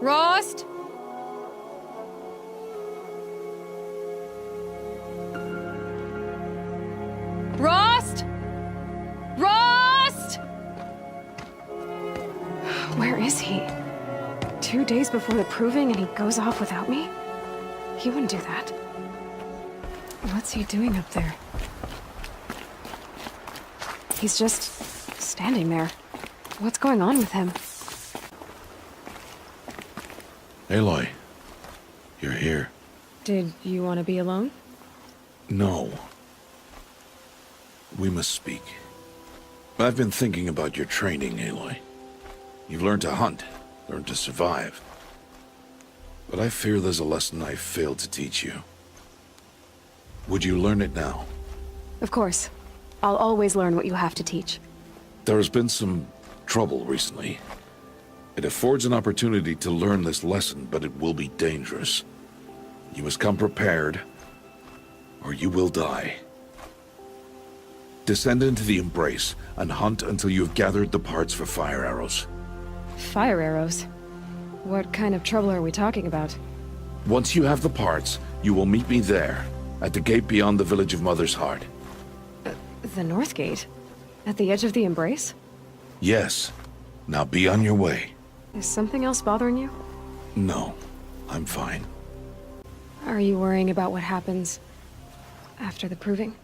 Rost? Rost? Rost? Where is he? 2 days before the proving and he goes off without me? He wouldn't do that. What's he doing up there? He's just standing there. What's going on with him? Aloy, you're here. Did you want to be alone? No. We must speak. I've been thinking about your training, Aloy. You've learned to hunt, learned to survive. But I fear there's a lesson I failed to teach you. Would you learn it now? Of course. I'll always learn what you have to teach. There has been some trouble recently. It affords an opportunity to learn this lesson, but it will be dangerous. You must come prepared, or you will die. Descend into the Embrace and hunt until you have gathered the parts for fire arrows. Fire arrows? What kind of trouble are we talking about? Once you have the parts, you will meet me there, at the gate beyond the village of Mother's Heart. The North Gate? At the edge of the Embrace? Yes. Now be on your way. Is something else bothering you? No, I'm fine. Are you worrying about what happens after the proving?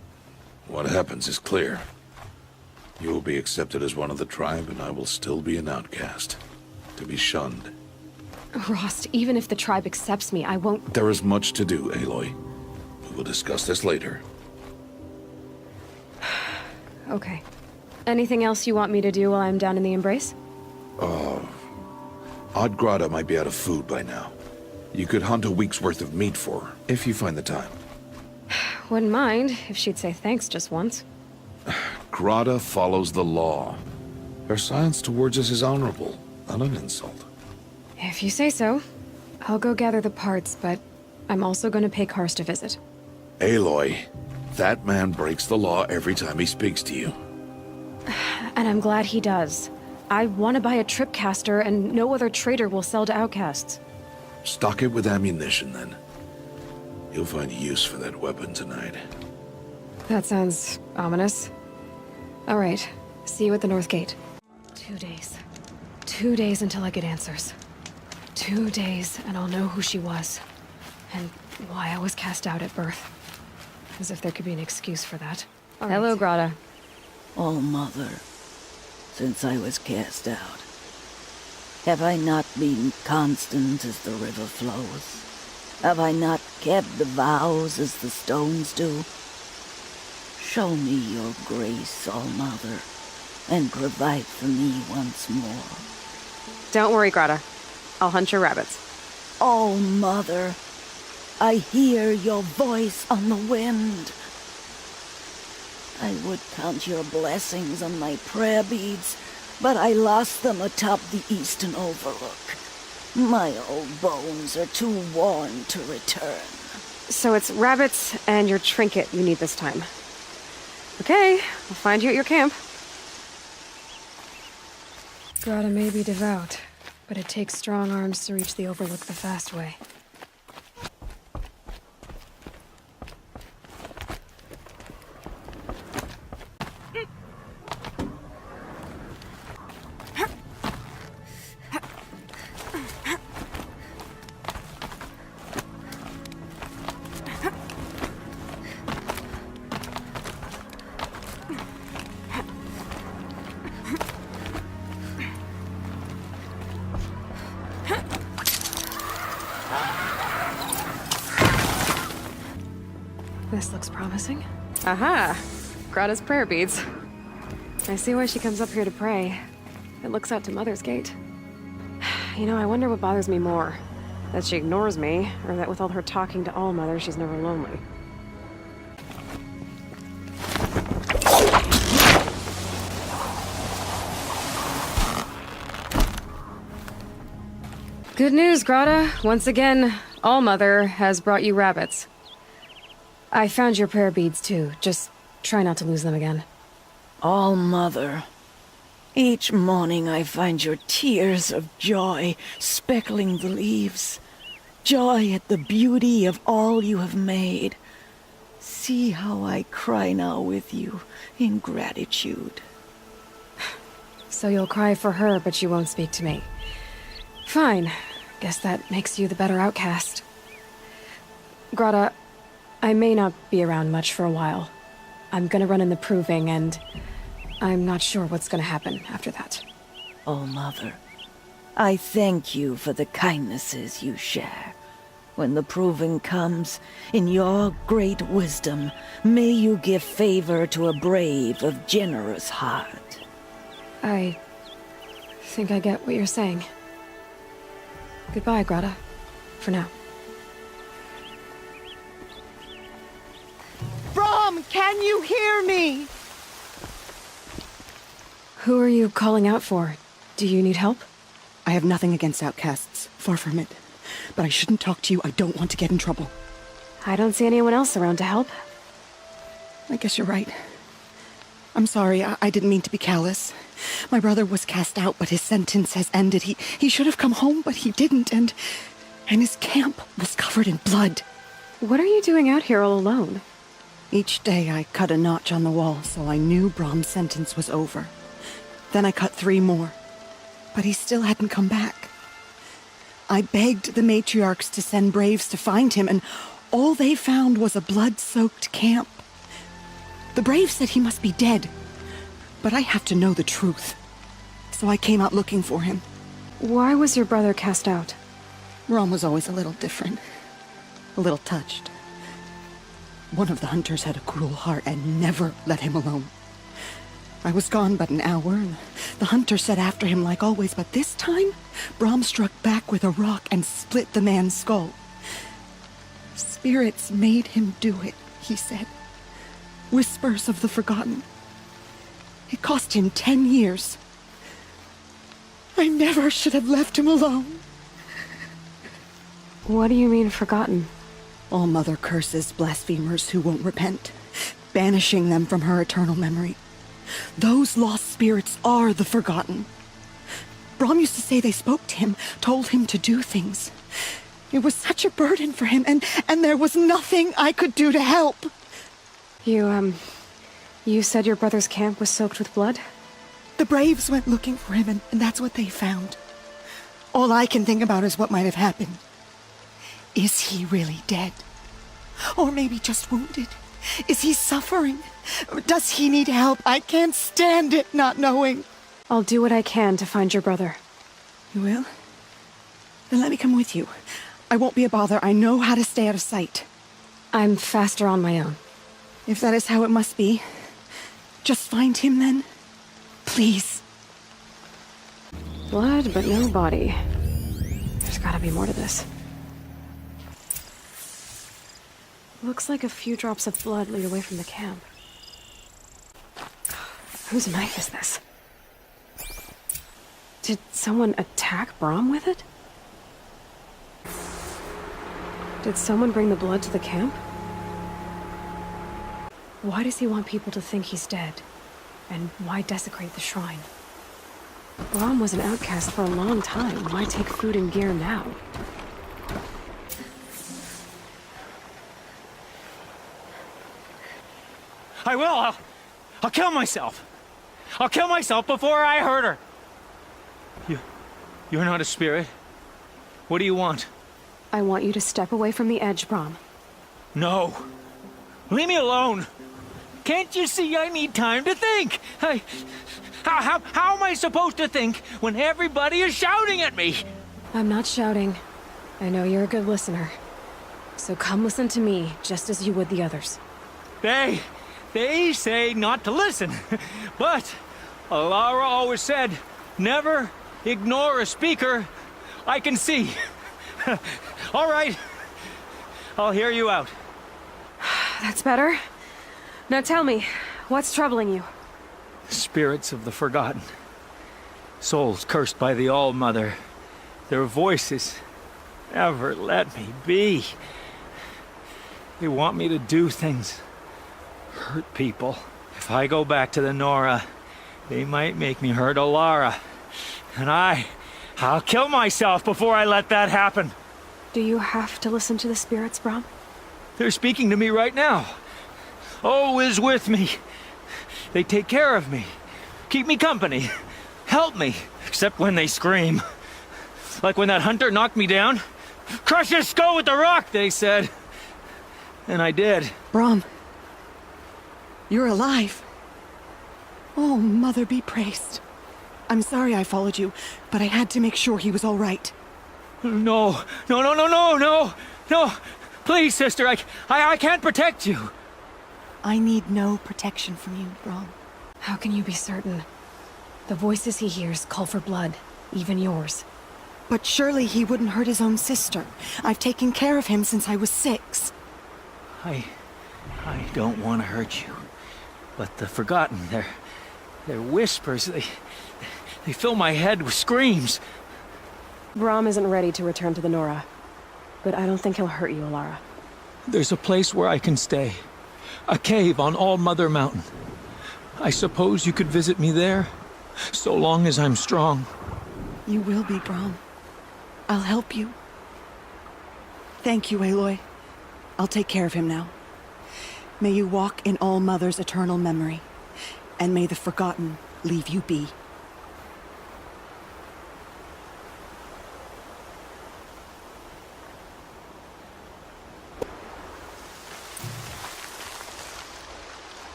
What happens is clear. You will be accepted as one of the tribe, and I will still be an outcast. To be shunned. Rost, even if the tribe accepts me, I won't... There is much to do, Aloy. We will discuss this later. Okay. Anything else you want me to do while I'm down in the Embrace? Odd Grata might be out of food by now. You could hunt a week's worth of meat for her, if you find the time. Wouldn't mind if she'd say thanks just once. Grata follows the law. Her silence towards us is honorable, not an insult. If you say so. I'll go gather the parts, but I'm also going to pay Karst a visit. Aloy, that man breaks the law every time he speaks to you. And I'm glad he does. I want to buy a tripcaster, and no other trader will sell to outcasts. Stock it with ammunition, then. You'll find use for that weapon tonight. That sounds ominous. All right. See you at the North Gate. 2 days. 2 days until I get answers. 2 days, and I'll know who she was. And why I was cast out at birth. As if there could be an excuse for that. Hello, Grata. Oh, Mother, since I was cast out, have I not been constant as the river flows? Have I not kept the vows as the stones do? Show me your grace, All Mother, and provide for me once more. Don't worry, Grata. I'll hunt your rabbits. Oh, Mother, I hear your voice on the wind. I would count your blessings on my prayer beads, but I lost them atop the eastern overlook. My old bones are too worn to return. So it's rabbits and your trinket you need this time. Okay, I'll find you at your camp. Grata may be devout, but it takes strong arms to reach the overlook the fast way. This looks promising. Aha! Grata's prayer beads. I see why she comes up here to pray. It looks out to Mother's Gate. You know, I wonder what bothers me more. That she ignores me, or that with all her talking to All Mother, she's never lonely. Good news, Grata. Once again, All Mother has brought you rabbits. I found your prayer beads, too. Just try not to lose them again. All Mother, Each morning I find your tears of joy speckling the leaves. Joy at the beauty of all you have made. See how I cry now with you in gratitude. So you'll cry for her, but you won't speak to me. Fine. Guess that makes you the better outcast. Grata, I may not be around much for a while. I'm gonna run in the proving, and I'm not sure what's gonna happen after that. Oh, Mother, I thank you for the kindnesses you share. When the proving comes, in your great wisdom, may you give favor to a brave of generous heart. I think I get what you're saying. Goodbye, Grata. For now. Brom, can you hear me? Who are you calling out for? Do you need help? I have nothing against outcasts. Far from it. But I shouldn't talk to you. I don't want to get in trouble. I don't see anyone else around to help. I guess you're right. I'm sorry. I didn't mean to be callous. My brother was cast out, but his sentence has ended. He should have come home, but he didn't, and his camp was covered in blood. What are you doing out here all alone? Each day I cut a notch on the wall, so I knew Brom's sentence was over. Then I cut 3 more, but he still hadn't come back. I begged the matriarchs to send braves to find him, and all they found was a blood-soaked camp. The braves said he must be dead, but I have to know the truth. So I came out looking for him. Why was your brother cast out? Brom was always a little different, a little touched. One of the hunters had a cruel heart and never let him alone. I was gone but an hour, and the hunter set after him like always, but this time, Brom struck back with a rock and split the man's skull. Spirits made him do it, he said. Whispers of the forgotten. It cost him 10 years. I never should have left him alone. What do you mean, forgotten? All Mother curses blasphemers who won't repent, banishing them from her eternal memory. Those lost spirits are the forgotten. Brom used to say they spoke to him, told him to do things. It was such a burden for him, and there was nothing I could do to help. You said your brother's camp was soaked with blood? The Braves went looking for him, and that's what they found. All I can think about is what might have happened. Is he really dead? Or maybe just wounded? Is he suffering? Does he need help? I can't stand it not knowing. I'll do what I can to find your brother. You will? Then let me come with you. I won't be a bother. I know how to stay out of sight. I'm faster on my own. If that is how it must be, just find him then. Please. Blood, but no body. There's gotta be more to this. Looks like a few drops of blood lead away from the camp. Whose knife is this? Did someone attack Brom with it? Did someone bring the blood to the camp? Why does he want people to think he's dead? And why desecrate the shrine? Brom was an outcast for a long time. Why take food and gear now? I will. I'll kill myself. I'll kill myself before I hurt her. You're not a spirit. What do you want? I want you to step away from the edge, Brom. No. Leave me alone. Can't you see I need time to think? How am I supposed to think when everybody is shouting at me? I'm not shouting. I know you're a good listener. So come listen to me, just as you would the others. They say not to listen. But Alara always said, never ignore a speaker I can see. All right. I'll hear you out. That's better. Now tell me, what's troubling you? Spirits of the forgotten. Souls cursed by the All-Mother. Their voices never let me be. They want me to do things. Hurt people. If I go back to the Nora, They might make me hurt Alara. And I'll kill myself before I let that happen. Do you have to listen to the spirits, Brom? They're speaking to me right now. Oh is with me. They take care of me, keep me company, help me, except when they scream. Like when that hunter knocked me down. Crush his skull with the rock, they said. And I did. Brom, you're alive. Oh, Mother be praised. I'm sorry I followed you, but I had to make sure he was all right. No. Please, sister, I can't protect you. I need no protection from you, Brom. How can you be certain? The voices he hears call for blood, even yours. But surely he wouldn't hurt his own sister. I've taken care of him since I was 6. I don't want to hurt you. But the Forgotten, their whispers, they fill my head with screams. Brom isn't ready to return to the Nora. But I don't think he'll hurt you, Alara. There's a place where I can stay. A cave on All Mother Mountain. I suppose you could visit me there, so long as I'm strong. You will be, Brom. I'll help you. Thank you, Aloy. I'll take care of him now. May you walk in All Mother's eternal memory, and may the Forgotten leave you be.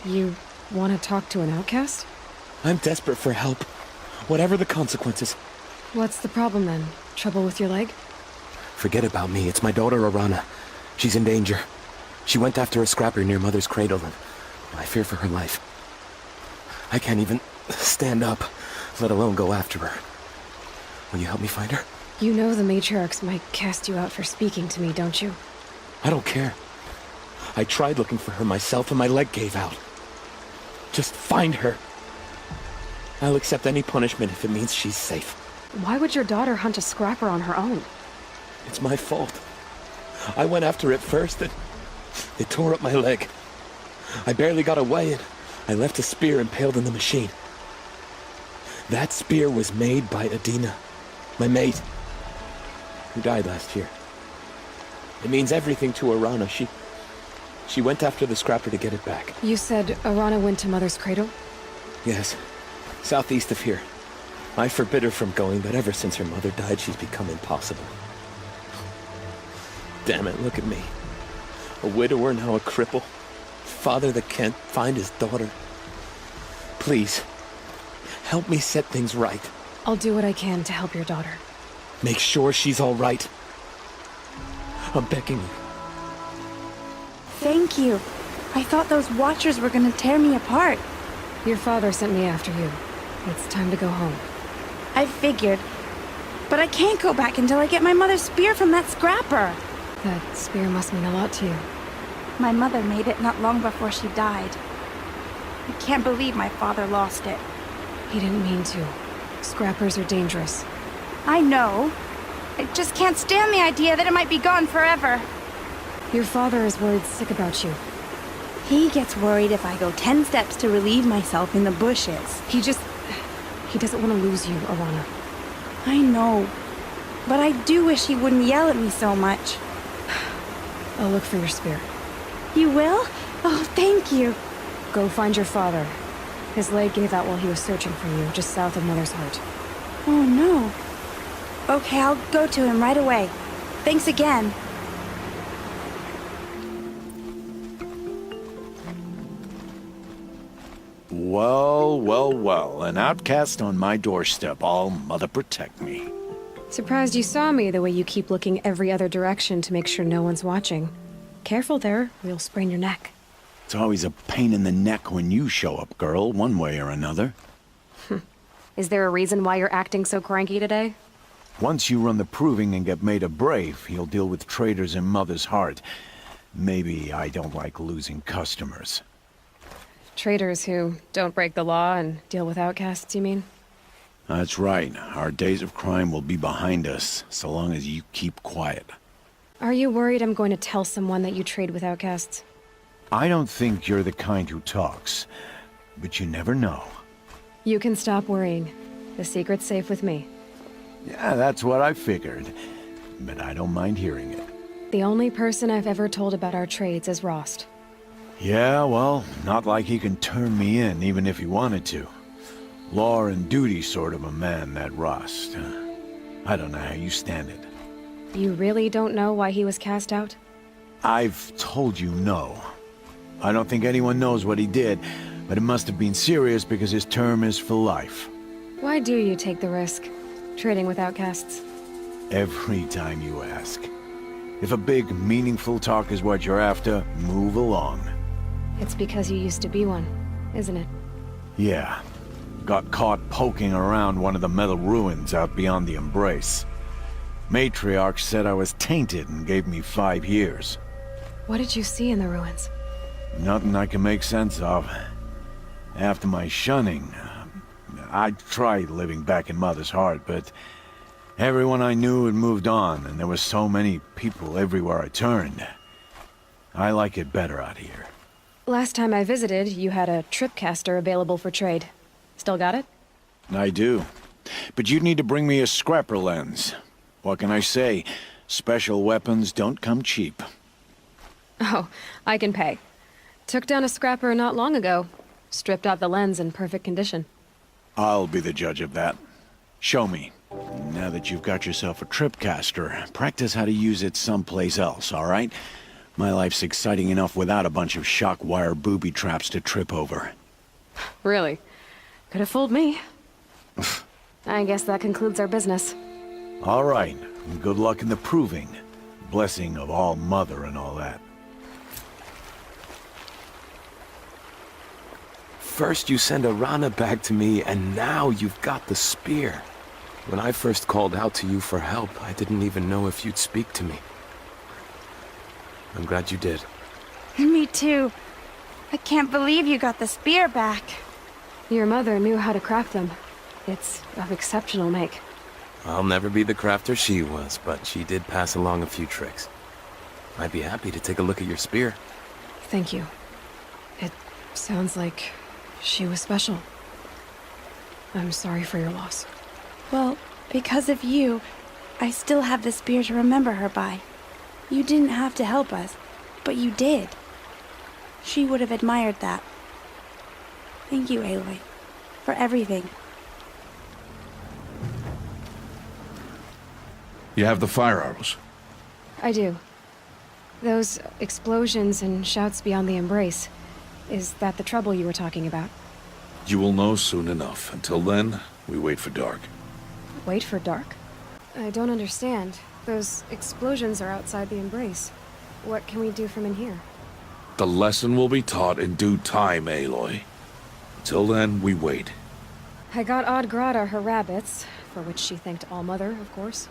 You want to talk to an outcast? I'm desperate for help, whatever the consequences. What's the problem then? Trouble with your leg? Forget about me, it's my daughter Arana. She's in danger. She went after a scrapper near Mother's cradle, and I fear for her life. I can't even stand up, let alone go after her. Will you help me find her? You know the matriarchs might cast you out for speaking to me, don't you? I don't care. I tried looking for her myself and my leg gave out. Just find her. I'll accept any punishment if it means she's safe. Why would your daughter hunt a scrapper on her own? It's my fault. I went after it first and it tore up my leg. I barely got away and I left a spear impaled in the machine. That spear was made by Adina, my mate, who died last year. It means everything to Arana. She went after the scrapper to get it back. You said Arana went to Mother's cradle? Yes, southeast of here. I forbid her from going, but ever since her mother died, she's become impossible. Damn it, look at me. A widower, now a cripple. Father that can't find his daughter. Please, help me set things right. I'll do what I can to help your daughter. Make sure she's all right. I'm begging you. Thank you. I thought those Watchers were gonna tear me apart. Your father sent me after you. It's time to go home. I figured. But I can't go back until I get my mother's spear from that scrapper. That spear must mean a lot to you. My mother made it not long before she died. I can't believe my father lost it. He didn't mean to. Scrappers are dangerous. I know. I just can't stand the idea that it might be gone forever. Your father is worried sick about you. He gets worried if I go 10 steps to relieve myself in the bushes. He doesn't want to lose you, Arana. I know. But I do wish he wouldn't yell at me so much. I'll look for your spear. You will? Oh, thank you. Go find your father. His leg gave out while he was searching for you, just south of Mother's Heart. Oh, no. Okay, I'll go to him right away. Thanks again. Well, an outcast on my doorstep. All Mother protect me. Surprised you saw me the way you keep looking every other direction to make sure no one's watching. Careful there, or you'll sprain your neck. It's always a pain in the neck when you show up, girl, one way or another. Is there a reason why you're acting so cranky today? Once you run the proving and get made a brave, you'll deal with traitors in Mother's Heart. Maybe I don't like losing customers. Traitors who don't break the law and deal with outcasts, you mean? That's right. Our days of crime will be behind us, so long as you keep quiet. Are you worried I'm going to tell someone that you trade with outcasts? I don't think you're the kind who talks. but you never know. You can stop worrying. The secret's safe with me. Yeah, that's what I figured. But I don't mind hearing it. The only person I've ever told about our trades is Rost. Yeah, well, not like he can turn me in, even if he wanted to. Law and duty sort of a man, that Rost. I don't know how you stand it. You really don't know why he was cast out? I've told you no. I don't think anyone knows what he did, but it must have been serious because his term is for life. Why do you take the risk, trading with outcasts? Every time you ask. If a big, meaningful talk is what you're after, move along. It's because you used to be one, isn't it? Yeah. Got caught poking around one of the metal ruins out beyond the Embrace. Matriarch said I was tainted and gave me 5 years. What did you see in the ruins? Nothing I can make sense of. After my shunning, I tried living back in Mother's heart, but everyone I knew had moved on, and there were so many people everywhere I turned. I like it better out here. Last time I visited, you had a tripcaster available for trade. Still got it? I do. But you'd need to bring me a scrapper lens. What can I say? Special weapons don't come cheap. Oh, I can pay. Took down a scrapper not long ago. Stripped out the lens in perfect condition. I'll be the judge of that. Show me. Now that you've got yourself a tripcaster, practice how to use it someplace else, all right? My life's exciting enough without a bunch of shock wire booby traps to trip over. Really? Could have fooled me. I guess that concludes our business. All right. Good luck in the proving. Blessing of All Mother and all that. First you send Arana back to me, and now you've got the spear. When I first called out to you for help, I didn't even know if you'd speak to me. I'm glad you did. Me too. I can't believe you got the spear back. Your mother knew how to craft them. It's of exceptional make. I'll never be the crafter she was, but she did pass along a few tricks. I'd be happy to take a look at your spear. Thank you. It sounds like she was special. I'm sorry for your loss. Well, because of you, I still have the spear to remember her by. You didn't have to help us, but you did. She would have admired that. Thank you, Aloy, for everything. You have the fire arrows. I do. Those explosions and shouts beyond the Embrace. Is that the trouble you were talking about? You will know soon enough. Until then, we wait for dark. Wait for dark? I don't understand. Those explosions are outside the Embrace. What can we do from in here? The lesson will be taught in due time, Aloy. Until then, we wait. I got Odd Grata her rabbits, for which she thanked All-Mother, of course.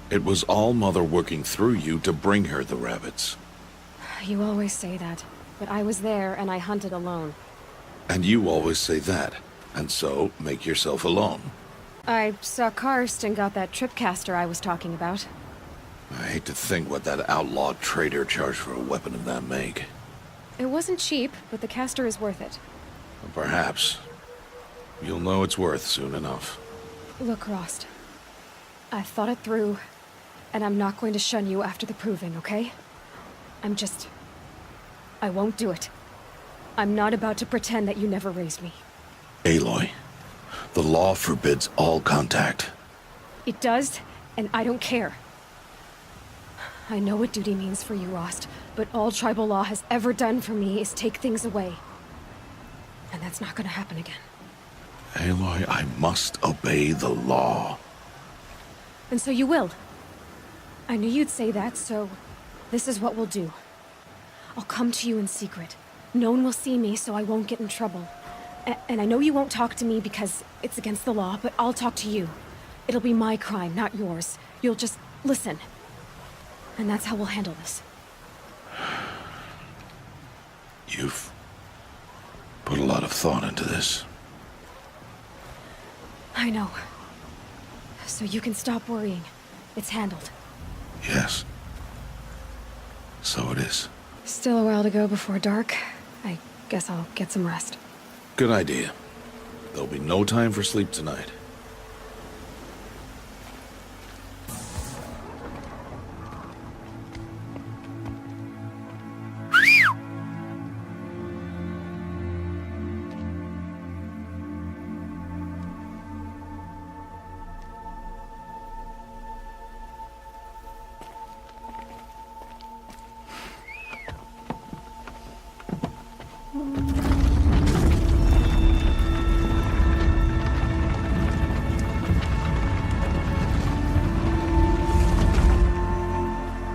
It was All-Mother working through you to bring her the rabbits. You always say that, but I was there and I hunted alone. And you always say that, and so make yourself alone. I saw Karst and got that tripcaster I was talking about. I hate to think what that outlaw trader charged for a weapon of that make. It wasn't cheap, but the caster is worth it. Perhaps. You'll know it's worth soon enough. Look, Rost. I thought it through, and I'm not going to shun you after the proving, okay? I won't do it. I'm not about to pretend that you never raised me. Aloy, the law forbids all contact. It does, and I don't care. I know what duty means for you, Rost, but all tribal law has ever done for me is take things away. And that's not gonna happen again. Aloy, I must obey the law. And so you will. I knew you'd say that, so this is what we'll do. I'll come to you in secret. No one will see me, so I won't get in trouble. And I know you won't talk to me because it's against the law, but I'll talk to you. It'll be my crime, not yours. You'll just listen. And that's how we'll handle this. You've put a lot of thought into this. I know. So you can stop worrying. It's handled. Yes. So it is. Still a while to go before dark. I guess I'll get some rest. Good idea. There'll be no time for sleep tonight.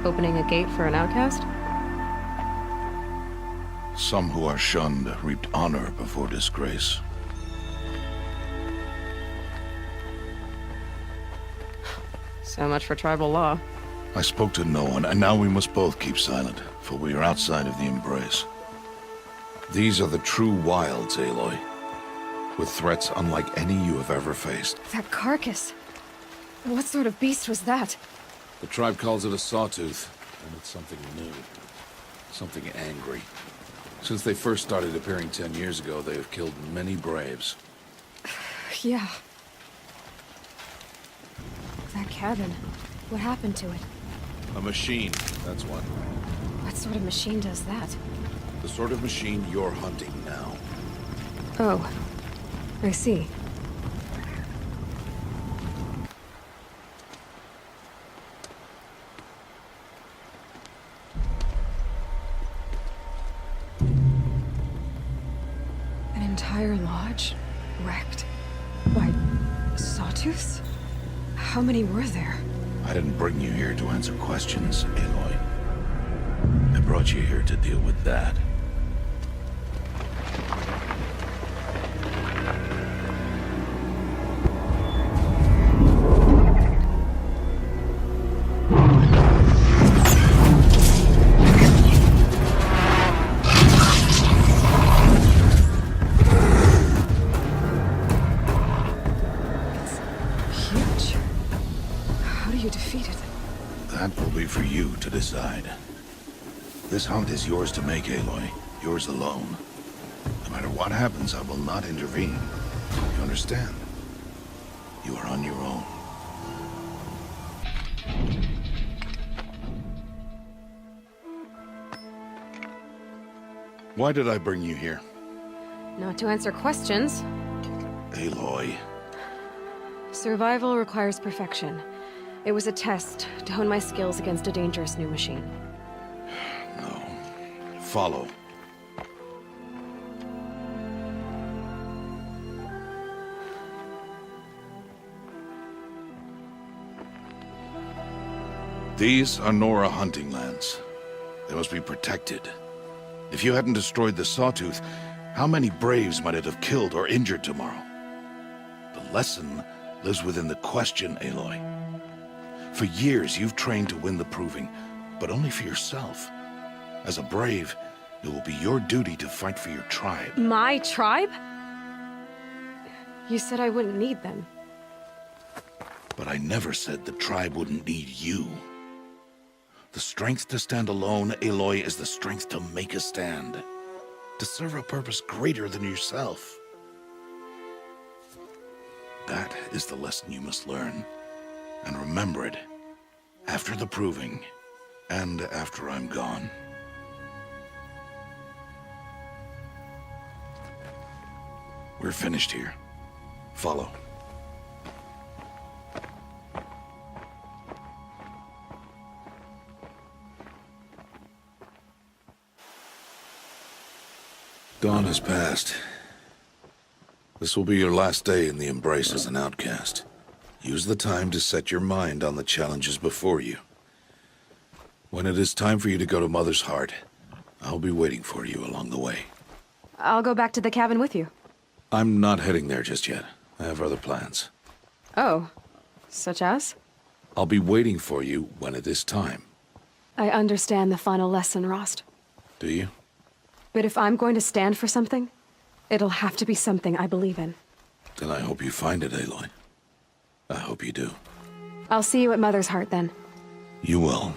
Opening a gate for an outcast? Some who are shunned reaped honor before disgrace. So much for tribal law. I spoke to no one, and now we must both keep silent, for we are outside of the embrace. These are the true wilds, Aloy, with threats unlike any you have ever faced. That carcass. What sort of beast was that? The tribe calls it a sawtooth, and it's something new. Something angry. Since they first started appearing 10 years ago, they have killed many braves. Yeah. That cabin. What happened to it? A machine, that's what. What sort of machine does that? The sort of machine you're hunting now. Oh. I see. An entire lodge? Wrecked? By sawtooths? How many were there? I didn't bring you here to answer questions, Aloy. I brought you here to deal with that. Huge. How do you defeat it? That will be for you to decide. This hunt is yours to make, Aloy. Yours alone. No matter what happens, I will not intervene. You understand? You are on your own. Why did I bring you here? Not to answer questions. Aloy. Survival requires perfection. It was a test to hone my skills against a dangerous new machine. No. Follow. These are Nora hunting lands. They must be protected. If you hadn't destroyed the Sawtooth, how many braves might it have killed or injured tomorrow? The lesson lives within the question, Aloy. For years, you've trained to win the proving, but only for yourself. As a brave, it will be your duty to fight for your tribe. My tribe? You said I wouldn't need them. But I never said the tribe wouldn't need you. The strength to stand alone, Aloy, is the strength to make a stand. To serve a purpose greater than yourself. That is the lesson you must learn. And remember it. After the proving. And after I'm gone. We're finished here. Follow. Dawn has passed. This will be your last day in the Embrace as an outcast. Use the time to set your mind on the challenges before you. When it is time for you to go to Mother's Heart, I'll be waiting for you along the way. I'll go back to the cabin with you. I'm not heading there just yet. I have other plans. Oh. Such as? I'll be waiting for you when it is time. I understand the final lesson, Rost. Do you? But if I'm going to stand for something, it'll have to be something I believe in. Then I hope you find it, Aloy. I hope you do. I'll see you at Mother's Heart, then. You will.